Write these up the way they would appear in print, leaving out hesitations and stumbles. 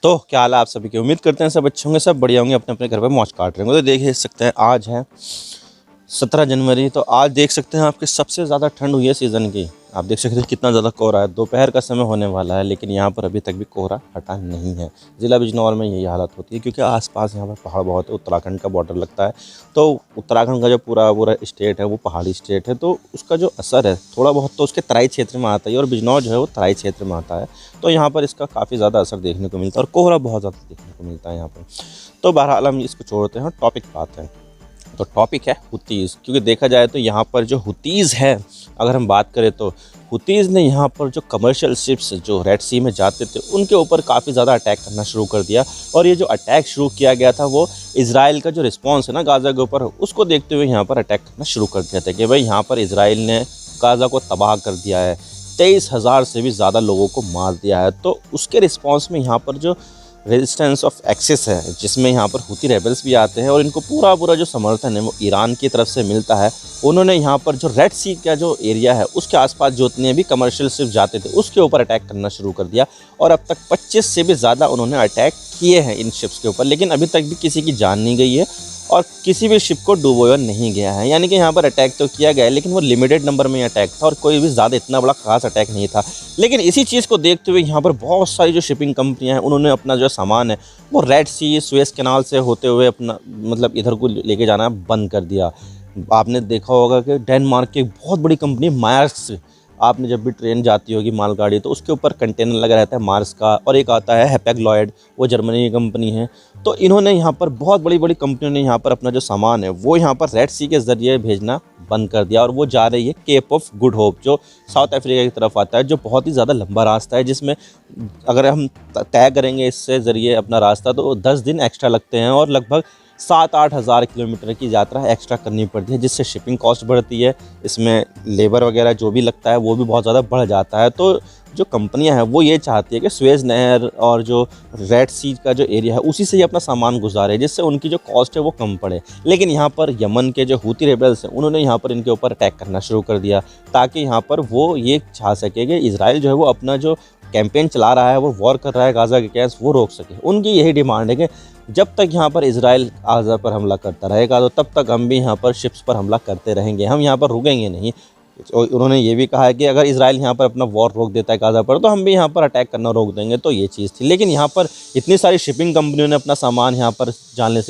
तो क्या हाल है आप सभी की। उम्मीद करते हैं सब अच्छे होंगे, सब बढ़िया होंगे, अपने अपने घर पर मौज काट रहे होंगे। तो देख सकते हैं आज है 17 जनवरी। तो आज देख सकते हैं आपके सबसे ज़्यादा ठंड हुई है सीज़न की। आप देख सकते हैं कितना ज़्यादा कोहरा है। दोपहर का समय होने वाला है लेकिन यहाँ पर अभी तक भी कोहरा हटा नहीं है। ज़िला बिजनौर में यही हालत होती है क्योंकि आसपास यहाँ पर पहाड़ बहुत है। उत्तराखंड का बॉर्डर लगता है तो उत्तराखंड का जो पूरा स्टेट है वो पहाड़ी स्टेट है, तो उसका जो असर है थोड़ा बहुत तो उसके तराई क्षेत्र में आता है और बिजनौर जो है वो तराई क्षेत्र में आता है। तो यहाँ पर इसका काफ़ी ज़्यादा असर देखने को मिलता है और कोहरा बहुत ज़्यादा देखने को मिलता है यहाँ पर। तो बहरहाल हम इसको छोड़ते हैं और टॉपिक पे आते हैं। तो टॉपिक है हुतीज़, क्योंकि देखा जाए तो यहाँ पर जो हुतीज़ है, अगर हम बात करें तो हुतीज़ ने यहाँ पर जो कमर्शियल शिप्स जो रेड सी में जाते थे उनके ऊपर काफ़ी ज़्यादा अटैक करना शुरू कर दिया। और ये जो अटैक शुरू किया गया था वो इजराइल का जो रिस्पॉन्स है ना गाज़ा के ऊपर, उसको देखते हुए यहाँ पर अटैक करना शुरू कर दिया था कि भाई यहाँ पर इजराइल ने गाज़ा को तबाह कर दिया है, 23,000 से भी ज़्यादा लोगों को मार दिया है। तो उसके रिस्पॉन्स में यहाँ पर जो रेजिस्टेंस ऑफ एक्सेस है, जिसमें यहाँ पर हुती रेबल्स भी आते हैं और इनको पूरा जो समर्थन है वो ईरान की तरफ से मिलता है। उन्होंने यहाँ पर जो रेड सी का जो एरिया है उसके आसपास जितने भी कमर्शियल शिप जाते थे उसके ऊपर अटैक करना शुरू कर दिया और अब तक 25 से भी ज़्यादा उन्होंने अटैक किए हैं इन शिप्स के ऊपर, लेकिन अभी तक भी किसी की जान नहीं गई है और किसी भी शिप को डुबोया नहीं गया है। यानी कि यहाँ पर अटैक तो किया गया है लेकिन वो लिमिटेड नंबर में अटैक था और कोई भी ज़्यादा इतना बड़ा खास अटैक नहीं था। लेकिन इसी चीज़ को देखते हुए यहाँ पर बहुत सारी जो शिपिंग कंपनियाँ हैं उन्होंने अपना जो सामान है वो रेड सी सुएज़ कैनाल से होते हुए अपना मतलब इधर को लेके जाना बंद कर दिया। आपने देखा होगा कि डेनमार्क की एक बहुत बड़ी कंपनी मायर्स, आपने जब भी ट्रेन जाती होगी मालगाड़ी तो उसके ऊपर कंटेनर लगा रहता है मार्स का, और एक आता है हैपेग लॉयड, वो जर्मनी की कंपनी है। तो इन्होंने यहाँ पर बहुत बड़ी कंपनियों ने यहाँ पर अपना जो सामान है वो यहाँ पर रेड सी के ज़रिए भेजना बंद कर दिया और वो जा रही है केप ऑफ गुड होप जो साउथ अफ्रीका की तरफ आता है, जो बहुत ही ज़्यादा लंबा रास्ता है, जिसमें अगर हम तय करेंगे इससे ज़रिए अपना रास्ता तो 10 दिन एक्स्ट्रा लगते हैं और लगभग 7-8 हज़ार किलोमीटर की यात्रा एक्स्ट्रा करनी पड़ती है, जिससे शिपिंग कॉस्ट बढ़ती है, इसमें लेबर वगैरह जो भी लगता है वो भी बहुत ज़्यादा बढ़ जाता है। तो जो कंपनियां हैं वो ये चाहती है कि सुएज़ नहर और जो रेड सी का जो एरिया है उसी से ही अपना सामान गुजारे, जिससे उनकी जो कॉस्ट है वो कम पड़े। लेकिन यहाँ पर यमन के जो हुती रेबल्स हैं उन्होंने यहाँ पर इनके ऊपर अटैक करना शुरू कर दिया ताकि यहाँ पर वो ये चाह सके कि इजराइल जो है वो अपना जो कैंपेन चला रहा है, वो वॉर कर रहा है गाज़ा के अगेंस्ट, वो रोक सके। उनकी यही डिमांड है कि जब तक यहाँ पर इजराइल गाज़ा पर हमला करता रहेगा तो तब तक हम भी यहाँ पर शिप्स पर हमला करते रहेंगे, हम यहाँ पर रुकेंगे नहीं। और उन्होंने ये भी कहा है कि अगर इजराइल यहाँ पर अपना वॉर रोक देता है गाज़ा पर तो हम भी यहाँ पर अटैक करना रोक देंगे। तो ये चीज़ थी, लेकिन यहाँ पर इतनी सारी शिपिंग कंपनियों ने अपना सामान यहाँ पर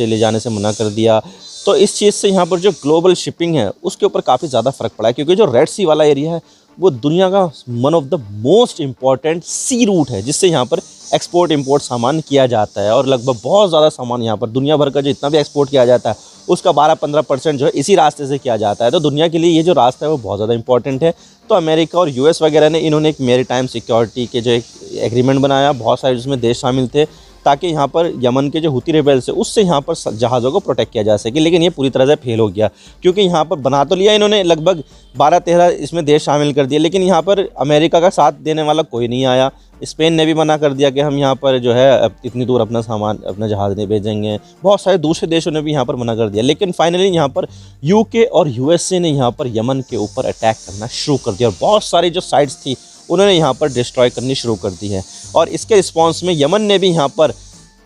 ले जाने से मना कर दिया। तो इस चीज़ से यहाँ पर जो ग्लोबल शिपिंग है उसके ऊपर काफ़ी ज़्यादा फ़र्क पड़ा है, क्योंकि जो रेड सी वाला एरिया है वो दुनिया का one of the most important sea route है, जिससे यहाँ पर एक्सपोर्ट इंपोर्ट सामान किया जाता है और लगभग बहुत ज़्यादा सामान यहाँ पर दुनिया भर का जो इतना भी एक्सपोर्ट किया जाता है उसका 12-15% जो है इसी रास्ते से किया जाता है। तो दुनिया के लिए ये जो रास्ता है वो बहुत ज़्यादा इंपॉर्टेंट है। तो अमेरिका और यूएस वगैरह ने इन्होंने एक मैरीटाइम सिक्योरिटी के जो एक एग्रीमेंट बनाया, बहुत सारे जिसमें देश शामिल थे, ताकि यहाँ पर यमन के जो हुती रेबल्स है उससे यहाँ पर जहाज़ों को प्रोटेक्ट किया जा सके। लेकिन ये पूरी तरह से फेल हो गया, क्योंकि यहाँ पर बना तो लिया इन्होंने, लगभग 12-13 इसमें देश शामिल कर दिए, लेकिन यहाँ पर अमेरिका का साथ देने वाला कोई नहीं आया। स्पेन ने भी मना कर दिया कि हम यहाँ पर जो है इतनी दूर अपना सामान अपना जहाज़ नहीं भेजेंगे। बहुत सारे दूसरे देशों ने भी यहाँ पर मना कर दिया, लेकिन फाइनली यहाँ पर यूके और यूएसए ने यहाँ पर यमन के ऊपर अटैक करना शुरू कर दिया और बहुत सारी जो साइट्स थी उन्होंने यहाँ पर डिस्ट्रॉय करनी शुरू कर दी है। और इसके रिस्पॉन्स में यमन ने भी यहाँ पर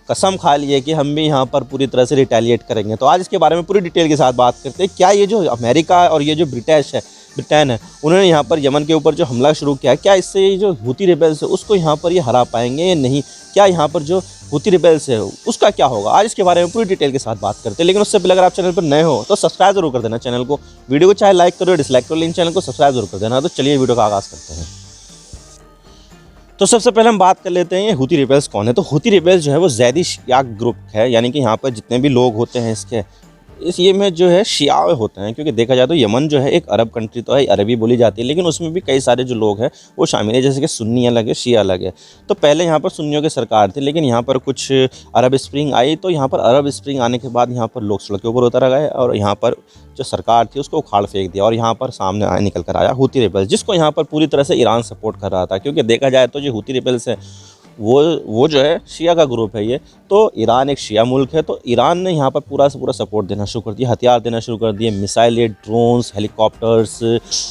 कसम खा ली है कि हम भी यहाँ पर पूरी तरह से रिटेलिएट करेंगे। तो आज इसके बारे में पूरी डिटेल के साथ बात करते हैं। क्या ये जो अमेरिका और ये जो ब्रिटेन है उन्होंने यहाँ पर यमन के ऊपर जो हमला शुरू किया है, क्या इससे ये जो हुती रिबेल्स है उसको यहाँ पर ये हरा पाएंगे या नहीं? क्या यहाँ पर जो हुती रिबेल्स है उसका क्या होगा? आज इसके बारे में पूरी डिटेल के साथ बात करते हैं। लेकिन उससे पहले अगर आप चैनल पर नए हो तो सब्सक्राइब जरूर कर देना चैनल को, वीडियो को चाहे लाइक करो डिसलाइक करो, लेकिन चैनल को सब्सक्राइब जरूर कर देना। तो चलिए वीडियो का आगाज़ करते हैं। तो सबसे पहले हम बात कर लेते हैं ये हुती रेबल्स कौन है। तो हुती रेबल्स जो है वो ज़ैदी शिया ग्रुप है, यानी कि यहाँ पर जितने भी लोग होते हैं इस ये में जो है शिया होते हैं, क्योंकि देखा जाए तो यमन जो है एक अरब कंट्री तो है, अरबी बोली जाती है, लेकिन उसमें भी कई सारे जो लोग हैं वो शामिल है, जैसे कि सुन्नी अलग है शिया अलग है। तो पहले यहाँ पर सुन्नियों की सरकार थी, लेकिन यहाँ पर कुछ अरब स्प्रिंग आई, तो यहाँ पर अरब स्प्रिंग आने के बाद यहाँ पर लोग सड़क के ऊपर उतर गए और यहाँ पर जो सरकार थी उसको उखाड़ फेंक दिया और यहाँ पर सामने निकल कर आया हुती रेबल्स, जिसको यहाँ पर पूरी तरह से ईरान सपोर्ट कर रहा था। क्योंकि देखा जाए तो जो हुती रेबल्स है वो जो है शिया का ग्रुप है ये, तो ईरान एक शिया मुल्क है, तो ईरान ने यहाँ पर पूरा से पूरा सपोर्ट देना शुरू कर दिया, हथियार देना शुरू कर दिए, मिसाइलें, ड्रोन्स, हेलीकॉप्टर्स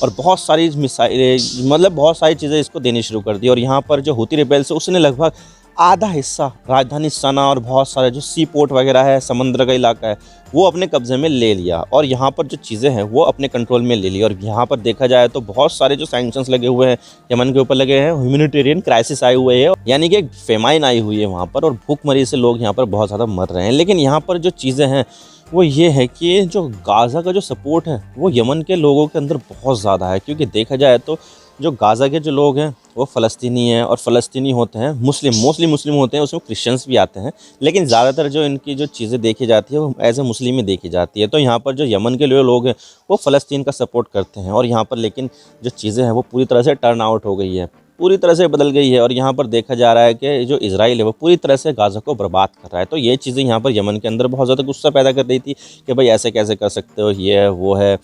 और बहुत सारी मिसाइलें, मतलब बहुत सारी चीज़ें इसको देनी शुरू कर दी। और यहाँ पर जो हुती रेबल्स है उसने लगभग आधा हिस्सा राजधानी सना और बहुत सारे जो सी पोर्ट वगैरह है, समंदर का इलाका है, वो अपने कब्जे में ले लिया और यहाँ पर जो चीज़ें हैं वो अपने कंट्रोल में ले ली। और यहाँ पर देखा जाए तो बहुत सारे जो सैंक्शंस लगे हुए हैं यमन के ऊपर लगे हैं, ह्यूमैनिटेरियन क्राइसिस आए हुए है, यानी कि एक फेमाइन आई हुई है वहाँ पर और भूखमरी से लोग यहाँ पर बहुत ज़्यादा मर रहे हैं। लेकिन यहाँ पर जो चीज़ें हैं वो ये है कि जो गाज़ा का जो सपोर्ट है वो यमन के लोगों के अंदर बहुत ज़्यादा है, क्योंकि देखा जाए तो जो गाज़ा के जो लोग हैं वो फ़लस्तीनी हैं और फ़लस्तीनी होते हैं मुस्लिम, मोस्टली मुस्लिम होते हैं, उसमें क्रिश्चियंस भी आते हैं, लेकिन ज़्यादातर जो इनकी जो चीज़ें देखी जाती है वो एज ए मुस्लिम ही देखी जाती है। तो यहाँ पर जो यमन के लोग हैं वो फ़लस्तीन का सपोर्ट करते हैं और यहाँ पर लेकिन जो चीज़ें हैं वो पूरी तरह से टर्न आउट हो गई है, पूरी तरह से बदल गई है और यहाँ पर देखा जा रहा है कि जो इजराइल है वो पूरी तरह से गाज़ा को बर्बाद कर रहा है। तो ये चीज़ें यहाँ पर यमन के अंदर बहुत ज़्यादा गुस्सा पैदा कर रही थी कि भाई ऐसे कैसे कर सकते हो, ये है वो है,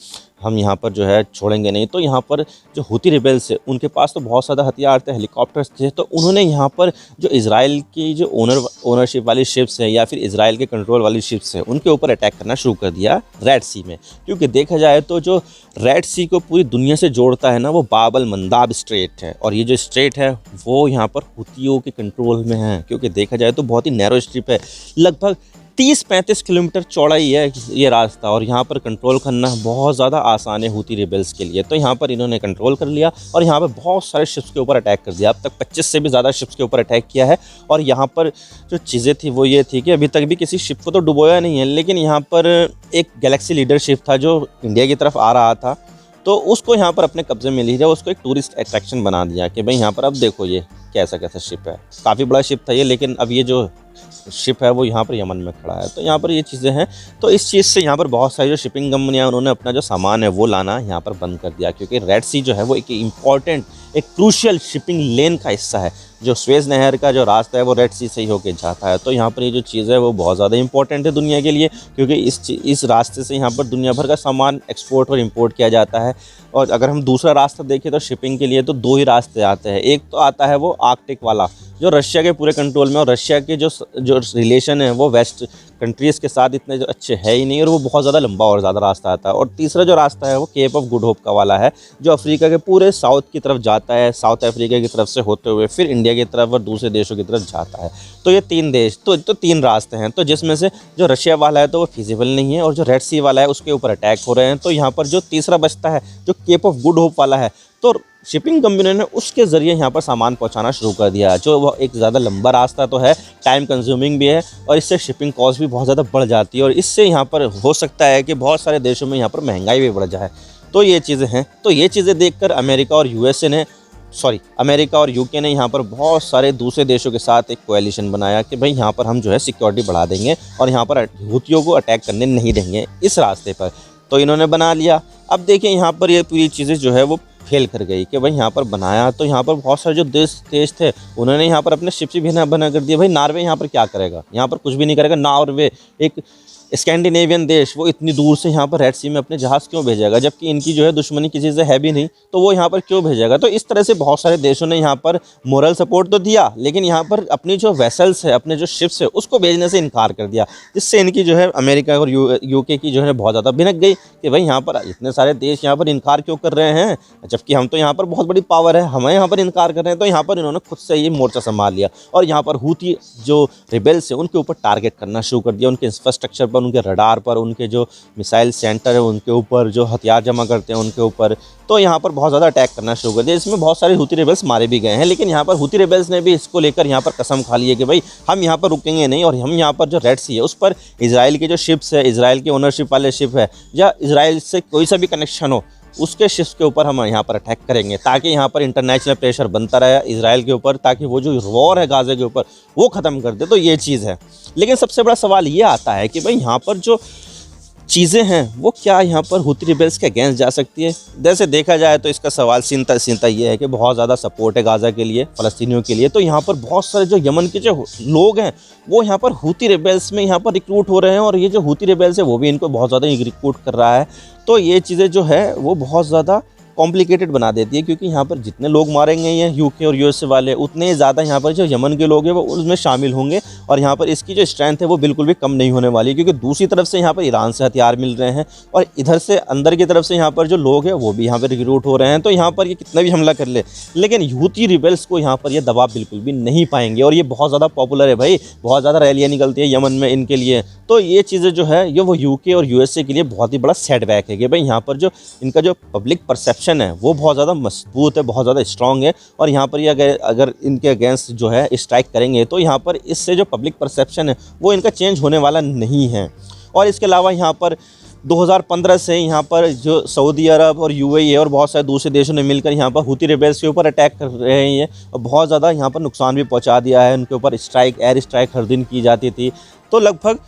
हम यहाँ पर जो है छोड़ेंगे नहीं। तो यहाँ पर जो हुती रिबेल्स है उनके पास तो बहुत ज़्यादा हथियार थे, हेलीकॉप्टर्स थे, तो उन्होंने यहाँ पर जो इजराइल की जो ओनरशिप वाली शिप्स है या फिर इजराइल के कंट्रोल वाली शिप्स है उनके ऊपर अटैक करना शुरू कर दिया रेड सी में। क्योंकि देखा जाए तो जो रेड सी को पूरी दुनिया से जोड़ता है ना वो बाब अल मंदाब स्ट्रेट है और ये जो स्ट्रेट है वो यहाँ पर हुतियों के कंट्रोल में है। क्योंकि देखा जाए तो बहुत ही नैरो स्ट्रिप है, लगभग 30-35 किलोमीटर चौड़ा ही है ये रास्ता और यहाँ पर कंट्रोल करना बहुत ज़्यादा आसान है हुती रिबेल्स के लिए। तो यहाँ पर इन्होंने कंट्रोल कर लिया और यहाँ पर बहुत सारे शिप्स के ऊपर अटैक कर दिया। अब तक 25 से भी ज़्यादा शिप्स के ऊपर अटैक किया है और यहाँ पर जो चीज़ें थी वो ये थी कि अभी तक भी किसी शिप को तो डुबोया नहीं है, लेकिन यहाँ पर एक गैलेक्सी लीडर शिप था जो इंडिया की तरफ आ रहा था, तो उसको यहाँ पर अपने कब्जे में लिया, उसको एक टूरिस्ट अट्रैक्शन बना दिया कि भाई यहाँ पर अब देखो ये कैसा कैसा शिप है। काफ़ी बड़ा शिप था ये, लेकिन अब ये जो शिप है वो यहाँ पर यमन में खड़ा है। तो यहाँ पर ये चीज़ें हैं, तो इस चीज़ से यहाँ पर बहुत सारी जो शिपिंग कंपनियाँ उन्होंने अपना जो सामान है वो लाना यहाँ पर बंद कर दिया, क्योंकि रेड सी जो है वो एक इम्पॉर्टेंट, एक क्रूशियल शिपिंग लेन का हिस्सा है। जो स्वेज़ नहर का जो रास्ता है वो रेड सी से ही होके जाता है। तो यहाँ पर ये जो चीज़ है वो बहुत ज़्यादा इंपॉर्टेंट है दुनिया के लिए, क्योंकि इस रास्ते से यहाँ पर दुनिया भर का सामान एक्सपोर्ट और इम्पोर्ट किया जाता है। और अगर हम दूसरा रास्ता देखें तो शिपिंग के लिए तो 2 ही रास्ते आते हैं। एक तो आता है वो आर्कटिक वाला जो रशिया के पूरे कंट्रोल में, और रशिया के जो रिलेशन है वो वेस्ट कंट्रीज़ के साथ इतने जो अच्छे है ही नहीं और वो बहुत ज़्यादा लंबा और ज़्यादा रास्ता आता है। और तीसरा जो रास्ता है वो केप ऑफ गुड होप का वाला है जो अफ्रीका के पूरे साउथ की तरफ जाता है, साउथ अफ्रीका की तरफ से होते हुए फिर इंडिया की तरफ और दूसरे देशों की तरफ जाता है। तो ये 3 देश तो 3 रास्ते हैं, तो जिसमें से जो रशिया वाला है तो वो फिजिबल नहीं है और जो रेड सी वाला है उसके ऊपर अटैक हो रहे हैं। तो यहाँ पर जो तीसरा बचता है जो केप ऑफ गुड होप वाला है, तो शिपिंग कंपनी ने उसके ज़रिए यहाँ पर सामान पहुँचाना शुरू कर दिया, जो वो एक ज़्यादा लंबा रास्ता तो है, टाइम कंज्यूमिंग भी है और इससे शिपिंग कॉस्ट भी बहुत ज़्यादा बढ़ जाती है और इससे यहाँ पर हो सकता है कि बहुत सारे देशों में यहाँ पर महंगाई भी बढ़ जाए। तो ये चीज़ें हैं, तो ये चीज़ें देखकर अमेरिका और यूके ने यहाँ पर बहुत सारे दूसरे देशों के साथ एक कोएलिशन बनाया कि भाई यहाँ पर हम जो है सिक्योरिटी बढ़ा देंगे और यहाँ पर हुतियों को अटैक करने नहीं देंगे इस रास्ते पर। तो इन्होंने बना लिया। अब देखिए यहाँ पर ये पूरी चीज़ें जो है वो फेल कर गई कि भाई यहाँ पर बनाया तो यहाँ पर बहुत सारे जो देश थे उन्होंने यहाँ पर अपने शिप्स भी बना कर दिया। भाई नॉर्वे यहाँ पर क्या करेगा, यहाँ पर कुछ भी नहीं करेगा। नॉर्वे एक स्कैंडिनेवियन देश, वो इतनी दूर से यहाँ पर रेड सी में अपने जहाज़ क्यों भेजेगा, जबकि इनकी जो है दुश्मनी किसी से है भी नहीं, तो वो यहाँ पर क्यों भेजेगा। तो इस तरह से बहुत सारे देशों ने यहाँ पर मोरल सपोर्ट तो दिया, लेकिन यहाँ पर अपनी जो वेसल्स है, अपने जो शिप्स है उसको भेजने से इनकार कर दिया, जिससे इनकी जो है अमेरिका और यूके की जो है बहुत ज़्यादा भिनक गई कि भाई यहाँ पर इतने सारे देश यहाँ पर इनकार क्यों कर रहे हैं, जबकि हम तो यहाँ पर बहुत बड़ी पावर है, हमें यहाँ पर इनकार कर रहे हैं। तो यहाँ पर इन्होंने खुद से ये मोर्चा संभाल लिया और यहाँ पर हुती जो रिबेल्स है उनके ऊपर टारगेट करना शुरू कर दिया, उनके इंफ्रास्ट्रक्चर पर, उनके रडार पर, उनके जो मिसाइल सेंटर है उनके ऊपर, जो हथियार जमा करते हैं उनके ऊपर। तो यहाँ पर बहुत ज़्यादा अटैक करना शुरू कर दिया, इसमें बहुत सारे हुती रिबेल्स मारे भी गए हैं। लेकिन यहाँ पर हुती रिबेल्स ने भी इसको लेकर यहाँ पर कसम खा ली है कि भाई हम यहाँ पर रुकेंगे नहीं और हम यहाँ पर जो रेड सी है उस पर इजराइल के जो शिप्स है, इजराइल के ओनरशिप वाले शिप है या इजराइल से कोई सा भी कनेक्शन हो उसके शिप्स के ऊपर हम यहाँ पर अटैक करेंगे, ताकि यहाँ पर इंटरनेशनल प्रेशर बनता रहे इजराइल के ऊपर, ताकि वो जो वॉर है गाज़ा के ऊपर वो ख़त्म कर दे। तो ये चीज़ है। लेकिन सबसे बड़ा सवाल ये आता है कि भाई यहाँ पर जो चीज़ें हैं वो क्या यहाँ पर हुती रिबेल्स के अगेंस्ट जा सकती है। जैसे देखा जाए तो इसका सवाल सीधा ये है कि बहुत ज़्यादा सपोर्ट है गाज़ा के लिए, फ़लस्तीनियों के लिए। तो यहाँ पर बहुत सारे जो यमन के जो लोग हैं वो यहाँ पर हुती रिबेल्स में यहाँ पर रिक्रूट हो रहे हैं और ये जो हुती रिबेल्स है वो भी इनको बहुत ज़्यादा रिक्रूट कर रहा है। तो ये चीज़ें जो है वो बहुत ज़्यादा कॉम्प्लिकेटेड बना देती है, क्योंकि यहाँ पर जितने लोग मारेंगे ये यूके और यूएसए वाले, उतने ही ज़्यादा यहाँ पर जो यमन के लोग हैं वो उसमें शामिल होंगे, और यहाँ पर इसकी जो स्ट्रेंथ है वो बिल्कुल भी कम नहीं होने वाली, क्योंकि दूसरी तरफ से यहाँ पर ईरान से हथियार मिल रहे हैं और इधर से अंदर की तरफ से यहाँ पर जो लोग हैं वो भी यहाँ पर रिक्रूट हो रहे हैं। तो यहाँ पर ये कितना भी हमला कर ले, लेकिन हूथी रिबेल्स को यहाँ पर ये दबा बिल्कुल भी नहीं पाएंगे। और ये बहुत ज़्यादा पॉपुलर है भाई, बहुत ज़्यादा रैलियाँ निकलती है यमन में इनके लिए। तो ये चीज़ें जो है ये वो यूके और यूएसए के लिए बहुत ही बड़ा सेटबैक है कि भाई यहाँ पर जो इनका जो पब्लिक परसेप्शन है वो बहुत ज़्यादा मजबूत है, बहुत ज़्यादा स्ट्रॉन्ग है। और यहाँ पर ये अगर इनके अगेंस्ट जो है स्ट्राइक करेंगे तो यहाँ पर इससे जो पब्लिक परसेप्शन है वो इनका चेंज होने वाला नहीं है। और इसके अलावा यहाँ पर 2015 से यहाँ पर जो सऊदी अरब और यूएई और बहुत सारे दूसरे देशों ने मिलकर यहाँ पर हूथी रिबेल्स के ऊपर अटैक कर रहे हैं और बहुत ज़्यादा यहाँ पर नुकसान भी पहुँचा दिया है। उनके ऊपर स्ट्राइक, एयर स्ट्राइक हर दिन की जाती थी। तो लगभग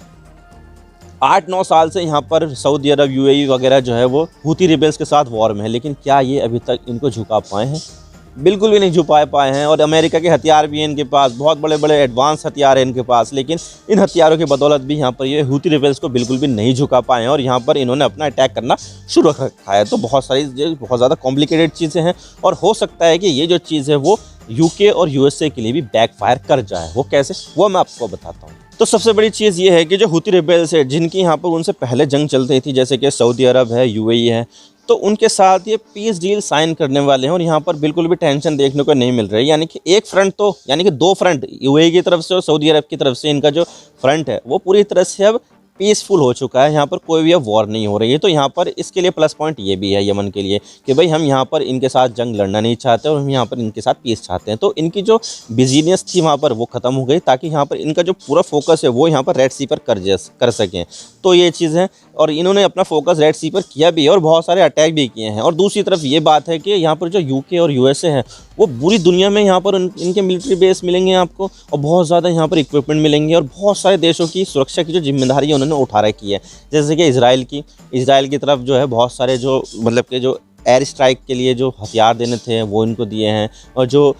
8-9 साल से यहाँ पर सऊदी अरब, यूएई वगैरह जो है वो हूथी रिबेल्स के साथ वॉर में है, लेकिन क्या ये अभी तक इनको झुका पाए हैं? बिल्कुल भी नहीं झुका पाए हैं। और अमेरिका के हथियार भी हैं इनके पास, बहुत बड़े बड़े एडवांस हथियार हैं इनके पास, लेकिन इन हथियारों की बदौलत भी यहाँ पर ये हूथी रिबेल्स को बिल्कुल भी नहीं झुका पाए हैं और यहाँ पर इन्होंने अपना अटैक करना शुरू कर रखा है। तो बहुत ज़्यादा कॉम्प्लिकेटेड चीज़ें हैं और हो सकता है कि ये जो चीज़ है वो यूके और यूएसए के लिए भी बैकफायर कर जाए। वो कैसे, वो मैं आपको बताता हूँ। तो सबसे बड़ी चीज़ ये है कि जो हूथी रिबेल्स है जिनकी यहाँ पर उनसे पहले जंग चलती थी, जैसे कि सऊदी अरब है, यूएई है, तो उनके साथ ये पीस डील साइन करने वाले हैं और यहाँ पर बिल्कुल भी टेंशन देखने को नहीं मिल रही है। यानी कि एक फ्रंट तो, यानी कि 2 फ्रंट, यूएई की तरफ से और सऊदी अरब की तरफ से इनका जो फ्रंट है वो पूरी तरह से अब पीसफुल हो चुका है। यहाँ पर कोई भी अब वॉर नहीं हो रही है। तो यहाँ पर इसके लिए प्लस पॉइंट ये भी है यमन के लिए कि भाई हम यहाँ पर इनके साथ जंग लड़ना नहीं चाहते और हम यहाँ पर इनके साथ पीस चाहते हैं। तो इनकी जो बिजीनेस थी वहाँ पर वो ख़त्म हो गई, ताकि यहाँ पर इनका जो पूरा फोकस है वो यहाँ पर रेड सी पर कर सकें। तो ये चीज़ है और इन्होंने अपना फोकस रेड सी पर किया भी है और बहुत सारे अटैक भी किए हैं। और दूसरी तरफ ये बात है कि यहाँ पर जो यूके और यूएसए है वो पूरी दुनिया में यहाँ पर इनके मिलिट्री बेस मिलेंगे आपको और बहुत ज़्यादा यहाँ पर इक्विपमेंट मिलेंगे और बहुत सारे देशों की सुरक्षा की जो जिम्मेदारी है उन्होंने उठा रखी है। जैसे कि इजराइल की तरफ जो है बहुत सारे जो मतलब कि जो एयर स्ट्राइक के लिए जो हथियार देने थे वो इनको दिए हैं, और जो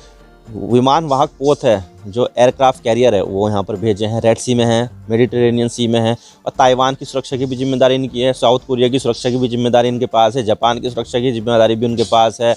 विमान वाहक पोत है, जो एयरक्राफ्ट कैरियर है वो यहाँ पर भेजे हैं। रेड सी में है, मेडिटेरेनियन सी में है, और ताइवान की सुरक्षा की भी जिम्मेदारी इनकी है। साउथ कोरिया की सुरक्षा की भी जिम्मेदारी इनके पास है। जापान की सुरक्षा की जिम्मेदारी भी उनके पास है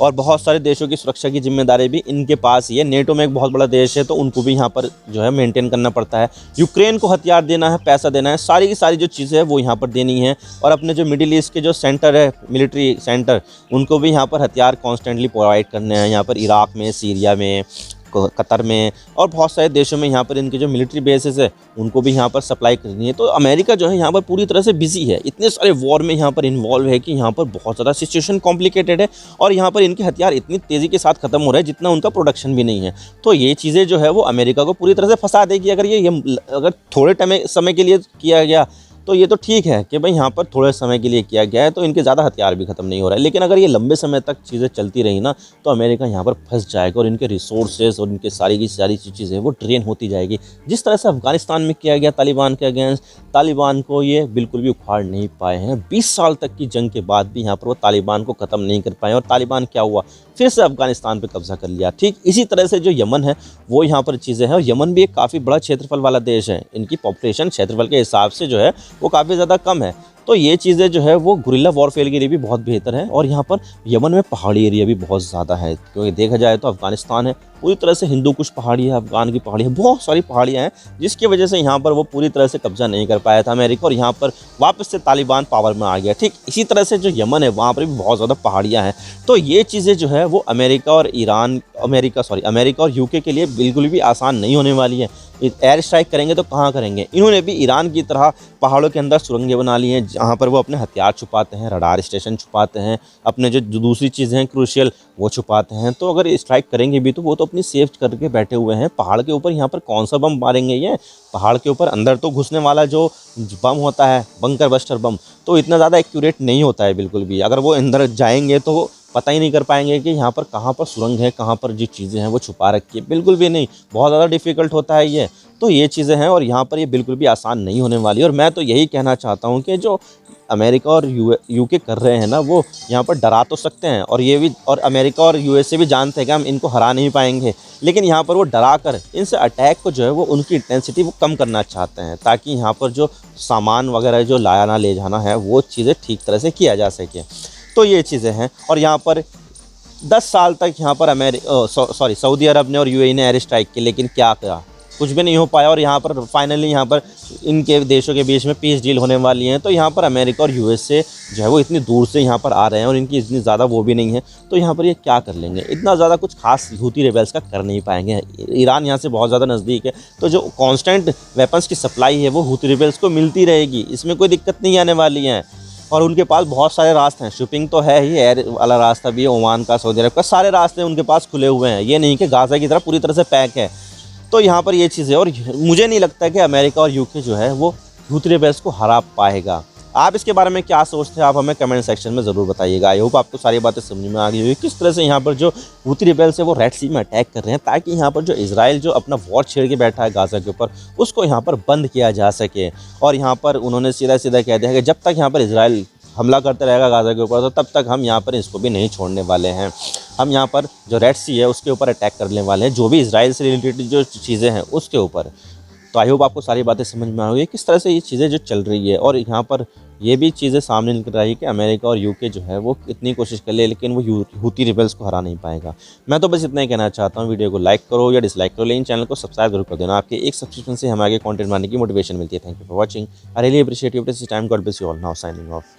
और बहुत सारे देशों की सुरक्षा की जिम्मेदारी भी इनके पास ही है। नेटो में एक बहुत बड़ा देश है तो उनको भी यहाँ पर जो है मेंटेन करना पड़ता है। यूक्रेन को हथियार देना है, पैसा देना है, सारी की सारी जो चीज़ें हैं वो यहाँ पर देनी है। और अपने जो मिडिल ईस्ट के जो सेंटर है, मिलिट्री सेंटर, उनको भी यहाँ पर हथियार कॉन्स्टेंटली प्रोवाइड करने हैं। यहाँ पर इराक में, सीरिया में, कतर में और बहुत सारे देशों में यहाँ पर इनके जो मिलिट्री बेसेस है उनको भी यहाँ पर सप्लाई करनी है। तो अमेरिका जो है यहाँ पर पूरी तरह से बिजी है, इतने सारे वॉर में यहाँ पर इन्वॉल्व है कि यहाँ पर बहुत ज़्यादा सिचुएशन कॉम्प्लिकेटेड है और यहाँ पर इनके हथियार इतनी तेज़ी के साथ ख़त्म हो रहे हैं जितना उनका प्रोडक्शन भी नहीं है। तो ये चीज़ें जो है वो अमेरिका को पूरी तरह से फंसा देगी। अगर थोड़े समय के लिए किया गया तो ये तो ठीक है कि भाई यहाँ पर थोड़े समय के लिए किया गया है तो इनके ज़्यादा हथियार भी ख़त्म नहीं हो रहा है, लेकिन अगर ये लंबे समय तक चीज़ें चलती रही ना तो अमेरिका यहाँ पर फंस जाएगा और इनके रिसोर्सेज और इनके सारी की सारी चीज़ें वो ड्रेन होती जाएगी। जिस तरह से अफगानिस्तान में किया गया तालिबान के अगेंस्ट, तालिबान को ये बिल्कुल भी उखाड़ नहीं पाए हैं। 20 साल तक की जंग के बाद भी यहाँ पर वो तालिबान को ख़त्म नहीं कर पाए और तालिबान क्या हुआ, फिर से अफगानिस्तान पर कब्जा कर लिया। ठीक इसी तरह से जो यमन है वो यहाँ पर चीज़ें हैं और यमन भी एक काफ़ी बड़ा क्षेत्रफल वाला देश है। इनकी पॉपुलेशन क्षेत्रफल के हिसाब से जो है वो काफ़ी ज़्यादा कम है। तो ये चीज़ें जो है वो गुरिल्ला वॉरफेयर के लिए भी बहुत बेहतर है। और यहाँ पर यमन में पहाड़ी एरिया भी बहुत ज़्यादा है, क्योंकि देखा जाए तो अफगानिस्तान है पूरी तरह से हिंदू कुश पहाड़ी है, अफगान की पहाड़ी है, बहुत सारी पहाड़ियाँ हैं जिसकी वजह से यहाँ पर वो पूरी तरह से कब्जा नहीं कर पाया था अमेरिका और यहाँ पर वापस से तालिबान पावर में आ गया। ठीक इसी तरह से जो यमन है वहाँ पर भी बहुत ज़्यादा पहाड़ियाँ हैं। तो ये चीज़ें जो है वो अमेरिका और यूके के लिए बिल्कुल भी आसान नहीं होने वाली है। एयर स्ट्राइक करेंगे तो कहाँ करेंगे? इन्होंने भी ईरान की तरह पहाड़ों के अंदर सुरंगें बना ली हैं जहाँ पर वो अपने हथियार छुपाते हैं, रडार स्टेशन छुपाते हैं, अपने जो दूसरी चीज़ें हैं क्रूशियल वो छुपाते हैं। तो अगर स्ट्राइक करेंगे भी तो वो तो अपनी सेफ करके बैठे हुए हैं पहाड़ के ऊपर। यहाँ पर कौन सा बम मारेंगे? ये पहाड़ के ऊपर अंदर तो घुसने वाला जो बम होता है, बंकर बस्टर बम, तो इतना ज़्यादा एक्यूरेट नहीं होता है बिल्कुल भी। अगर वो अंदर जाएंगे तो पता ही नहीं कर पाएंगे कि यहाँ पर कहाँ पर सुरंग है, कहाँ पर जो चीज़ें हैं वो छुपा रखी है, बिल्कुल भी नहीं। बहुत ज़्यादा डिफ़िकल्ट होता है ये। तो ये चीज़ें हैं और यहाँ पर ये बिल्कुल भी आसान नहीं होने वाली। और मैं तो यही कहना चाहता हूँ कि जो अमेरिका और यूके कर रहे हैं ना वो यहाँ पर डरा तो सकते हैं और ये भी, और अमेरिका और यूएसए भी जानते हैं कि हम इनको हरा नहीं पाएंगे, लेकिन यहाँ पर वो डरा कर इनसे अटैक को जो है वो उनकी इंटेंसिटी वो कम करना चाहते हैं ताकि यहाँ पर जो सामान वगैरह जो लाना ले जाना है वो चीज़ें ठीक तरह से किया जा सके। तो ये चीज़ें हैं। और यहाँ पर 10 साल तक यहाँ पर सऊदी अरब ने और यूएई ने एयर स्ट्राइक की, लेकिन क्या करा, कुछ भी नहीं हो पाया। और यहाँ पर फाइनली यहाँ पर इनके देशों के बीच में पीस डील होने वाली है। तो यहाँ पर अमेरिका और यूएस से जो है वो इतनी दूर से यहाँ पर आ रहे हैं और इनकी इतनी ज़्यादा वो भी नहीं है, तो यहाँ पर ये क्या कर लेंगे, इतना ज़्यादा कुछ खास हूती रेबल्स का कर नहीं पाएंगे। ईरान यहाँ से बहुत ज़्यादा नज़दीक है, तो जो कॉन्स्टेंट वेपन्स की सप्लाई है वो हूती रेबल्स को मिलती रहेगी, इसमें कोई दिक्कत नहीं आने वाली है। और उनके पास बहुत सारे रास्ते हैं, शिपिंग तो है ही, एयर वाला रास्ता भी है, ओमान का, सऊदी अरब का, सारे रास्ते उनके पास खुले हुए हैं। ये नहीं कि गाज़ा की तरह पूरी तरह से पैक है। तो यहाँ पर ये चीज़ है। और मुझे नहीं लगता कि अमेरिका और यूके जो है वो हूती रेबल्स को हरा पाएगा। आप इसके बारे में क्या सोचते हैं, आप हमें कमेंट सेक्शन में ज़रूर बताइएगा। आई होप आपको सारी बातें समझ में आ गई होगी किस तरह से यहाँ पर जो हूती रेबल्स है वो रेड सी में अटैक कर रहे हैं, ताकि यहाँ पर जो इजराइल जो अपना वॉर छेड़ के बैठा है गाज़ा के ऊपर, उसको यहाँ पर बंद किया जा सके। और यहाँ पर उन्होंने सीधा सीधा कह दिया कि जब तक यहाँ पर इजराइल हमला करते रहेगा गाज़ा के ऊपर, तो तब तक हम यहाँ पर इसको भी नहीं छोड़ने वाले हैं। हम यहाँ पर जो रेड सी है उसके ऊपर अटैक करने वाले हैं, जो भी इजराइल से रिलेटेड जो चीज़ें हैं उसके ऊपर। तो आई होप आपको सारी बातें समझ में आ गई किस तरह से ये चीज़ें जो चल रही है। और यहाँ पर ये भी चीज़ें सामने निकल रही है कि अमेरिका और यूके जो है वो कितनी कोशिश कर ले, लेकिन वो हूती रेबल्स को हरा नहीं पाएगा। मैं तो बस इतना ही कहना चाहता हूँ, वीडियो को लाइक करो या डिसलाइक करो, लेकिन चैनल को सब्सक्राइब जरूर कर देना। आपके एक सब्सक्रिप्शन से हमें आगे कंटेंट बनाने की मोटिवेशन मिलती है। Thank you for watching. I really appreciate your time. God bless you all. Now signing off.